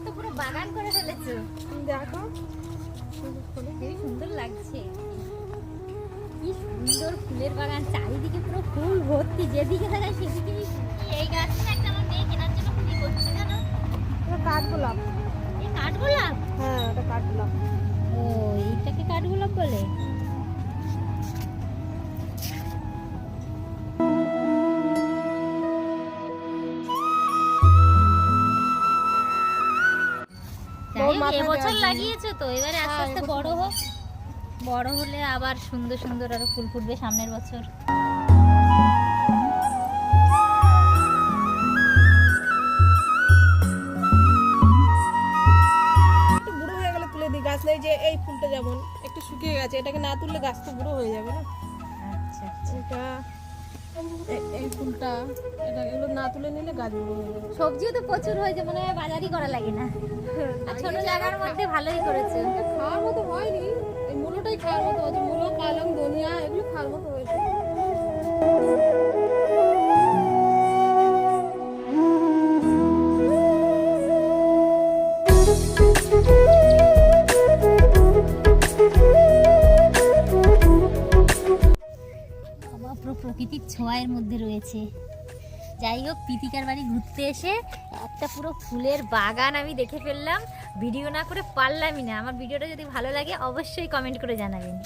তো পুরো বাগান করে ফেলেছো। দেখো খুবই সুন্দর লাগছে, কি সুন্দর ফুলের বাগান, চারিদিকে পুরো ফুল ভর্তি, যেদিকে দেখায় সেদিকেই ফুল। এই গাছটা একটা আমার মেয়ে কেনার জন্য খুবই করছে জানো। এটা কাঠগোলাপ। এই কাঠগোলাপ? হ্যাঁ এটা কাঠগোলাপ। ও এইটাকে কাঠগোলাপ বলে। এবছর লাগিয়েছো তো, এবারে আস্তে আস্তে বড় হোক, বড় হলে আবার সুন্দর সুন্দর আরো ফুল ফুটবে সামনের বছর। একটু বুড়ো হয়ে গেলে তুলে দিই, গাছ নেই যে এই ফুলটা যেমন একটু শুকিয়ে গেছে, এটাকে না তুললে গাছ তো বুড়ো হয়ে যাবে না। আচ্ছা আচ্ছা। এটা এই ফুলটা, এটা এগুলো না তুলে নিলে গাছ বুড়ো হয়ে যাবে। সবজিও তো প্রচুর হয়েছে, মনে হয় বাজারই করা লাগে না। আর ছোট জায়গার মধ্যে ভালোই করেছে। খাওয়ার মতো হয়নি, এই মূলোটাই খাওয়ার মতো হয়েছে, মূলো পালং ধনিয়া এগুলো খাওয়ার মতো হয়েছে। বাবা পুরো প্রকৃতির ছোঁয়ার মধ্যে রয়েছে। যাই হোক, প্রীতিকার বাড়ি ঘুরতে এসে একটা পুরো ফুলের বাগান আমি দেখে ফেললাম, ভিডিও না করে পারলামই না। আমার ভিডিওটা যদি ভালো লাগে অবশ্যই কমেন্ট করে জানাবেন।